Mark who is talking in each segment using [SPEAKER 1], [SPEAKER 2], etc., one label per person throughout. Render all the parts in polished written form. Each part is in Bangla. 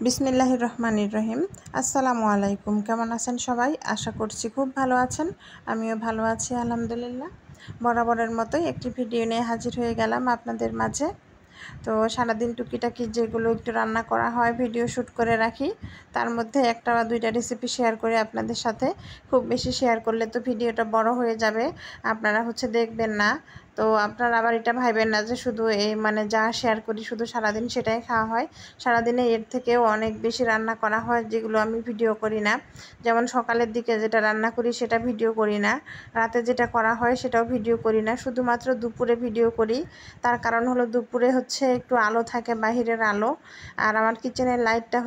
[SPEAKER 1] বিসমিল্লাহির রহমানির রহিম। আসসালামু আলাইকুম। কেমন আছেন সবাই? আশা করছি খুব ভালো আছেন। আমিও ভালো আছি আলহামদুলিল্লাহ। বরাবরের মতোই একটি ভিডিও নিয়ে হাজির হয়ে গেলাম আপনাদের মাঝে। তো সারাদিন টুকিটাকি যেগুলো একটু রান্না করা হয় ভিডিও শ্যুট করে রাখি, তার মধ্যে একটা বা দুইটা রেসিপি শেয়ার করে আপনাদের সাথে। খুব বেশি শেয়ার করলে তো ভিডিওটা বড় হয়ে যাবে, আপনারা দেখবেন না। তো আপনারা আবার এটা ভাইবেন না যে শুধু এই যা শেয়ার করি শুধু সারাদিন সেটাই খাওয়া হয়। সারাদিনে এর থেকেও অনেক বেশি রান্না করা হয় যেগুলো আমি ভিডিও করি না। যেমন সকালের দিকে যেটা রান্না করি সেটা ভিডিও করি না, রাতে যেটা করা হয় সেটাও ভিডিও করি না, শুধুমাত্র দুপুরে ভিডিও করি। তার কারণ হলো দুপুরে একটু আলো থাকে, বাহিরের আলো। আর আমার কিচেনের লাইটটা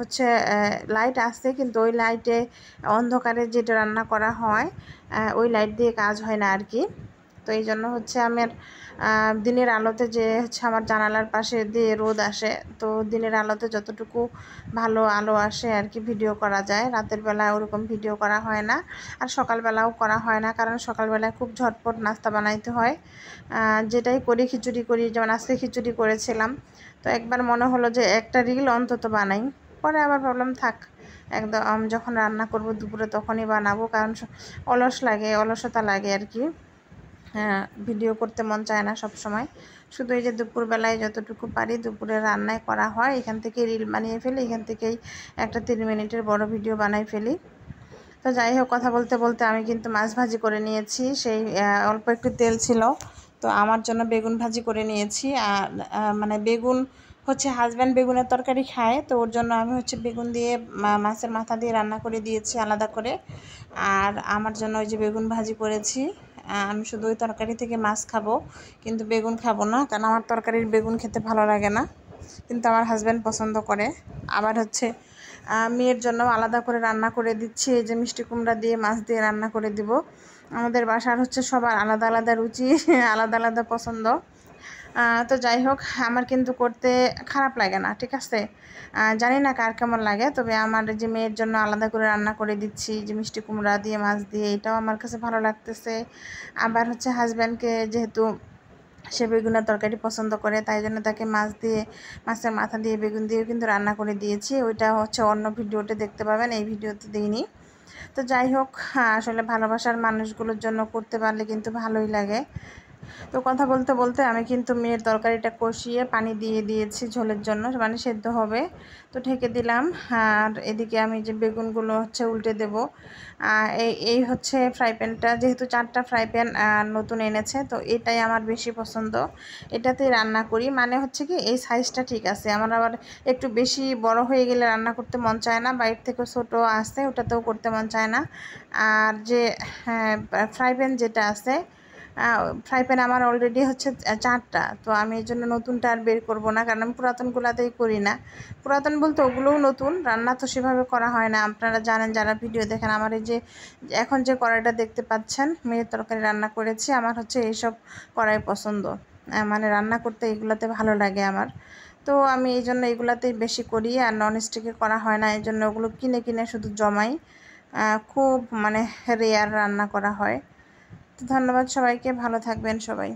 [SPEAKER 1] লাইট আছে, কিন্তু ওই লাইটে অন্ধকারে যেটা রান্না করা হয় ওই লাইট দিয়ে কাজ হয় না আর কি। তো এই জন্য আমার দিনের আলোতে যে আমার জানালার পাশে দিয়ে রোদ আসে, তো দিনের আলোতে যতটুকু ভালো আলো আসে আর কি ভিডিও করা যায়। রাতের বেলা ওরকম ভিডিও করা হয় না, আর সকালবেলাও করা হয় না, কারণ সকালবেলায় খুব ঝটপট নাস্তা বানাইতে হয়। যেটাই করি, খিচুড়ি করি, যেমন আজকে খিচুড়ি করেছিলাম। তো একবার মনে হলো যে একটা রিল অন্তত বানাই, পরে আবার ভাবলাম থাক, একদম যখন রান্না করব দুপুরে তখনই বানাবো, কারণ অলসতা লাগে আর কি। ভিডিও করতে মন চায় না সব সময়। শুধু এই যে দুপুরবেলায় যতটুকু পারি দুপুরে রান্নায় করা হয়, এখান থেকে রিল বানিয়ে ফেলি, এখান থেকেই একটা 3 মিনিটের বড় ভিডিও বানাই ফেলি। তো যাই হোক, কথা বলতে বলতে আমি কিন্তু মাছ ভাজি করে নিয়েছি। সেই অল্প একটু তেল ছিল, তো আমার জন্য বেগুন ভাজি করে নিয়েছি। আর বেগুন হাজব্যান্ড বেগুনের তরকারি খায়, তো ওর জন্য আমি বেগুন দিয়ে মাছের মাথা দিয়ে রান্না করে দিয়েছি আলাদা করে। আর আমার জন্য ওই যে বেগুন ভাজি করেছি। আমি শুধু ওই তরকারি থেকে মাছ খাবো, কিন্তু বেগুন খাবো না, কারণ আমার তরকারির বেগুন খেতে ভালো লাগে না, কিন্তু আমার হাজব্যান্ড পছন্দ করে। আবার মেয়ের জন্য আলাদা করে রান্না করে দিচ্ছি, এই যে মিষ্টি কুমড়া দিয়ে মাছ দিয়ে রান্না করে দিব। আমাদের বাসার সবার আলাদা আলাদা রুচি আলাদা আলাদা পছন্দ। তো যাই হোক, আমার কিন্তু করতে খারাপ লাগে না, ঠিক আছে। জানি না কার কেমন লাগে, তবে আমার যে মেয়ের জন্য আলাদা করে রান্না করে দিচ্ছি যে মিষ্টি কুমড়া দিয়ে মাছ দিয়ে, এটাও আমার কাছে ভালো লাগতেছে। আবার হাজব্যান্ডকে যেহেতু সে বেগুনের তরকারি পছন্দ করে, তাই জন্য তাকে মাছের মাথা দিয়ে বেগুন দিয়েও কিন্তু রান্না করে দিয়েছি। ওইটা অন্য ভিডিওতে দেখতে পাবেন, এই ভিডিওতে দিইনি। তো যাই হোক, আসলে ভালোবাসার মানুষগুলোর জন্য করতে পারলে কিন্তু ভালোই লাগে। তো কথা বলতে বলতে আমি কিন্তু মেয়ের তরকারিটা কষিয়ে পানি দিয়ে দিয়েছি ঝোলের জন্য, সেদ্ধ হবে। তো ঢেকে দিলাম। আর এদিকে আমি যে বেগুনগুলো উল্টে দেব। এই ফ্রাই প্যানটা, যেহেতু 4টা ফ্রাই প্যান নতুন এনেছে, তো এটাই আমার বেশি পছন্দ, এটাতেই রান্না করি। কি এই সাইজটা ঠিক আছে, আমার আবার একটু বেশি বড় হয়ে গেলে রান্না করতে মন চায় না, বাইরে থেকে ছোটো আছে ওটাতেও করতে মন চায় না। আর যে ফ্রাই প্যান যেটা আছে, ফ্রাই প্যান আমার অলরেডি 4টা, তো আমি এই জন্য নতুনটা আর বের করবো না, কারণ আমি পুরাতনগুলোতেই করি না। পুরাতন বলতে ওগুলোও নতুন, রান্না তো সেভাবে করা হয় না। আপনারা জানেন যারা ভিডিও দেখেন, আমার এই যে এখন যে কড়াইটা দেখতে পাচ্ছেন, মেয়ের তরকারি রান্না করেছি, আমার এইসব কড়াই পছন্দ। রান্না করতে এগুলাতে ভালো লাগে আমার। তো আমি এই জন্য এগুলাতেই বেশি করি, আর ননস্টিকে করা হয় না, এই জন্য ওগুলো কিনে কিনে শুধু জমাই। খুব রেয়ার রান্না করা হয়। তো ধন্যবাদ সবাইকে, ভালো থাকবেন সবাই।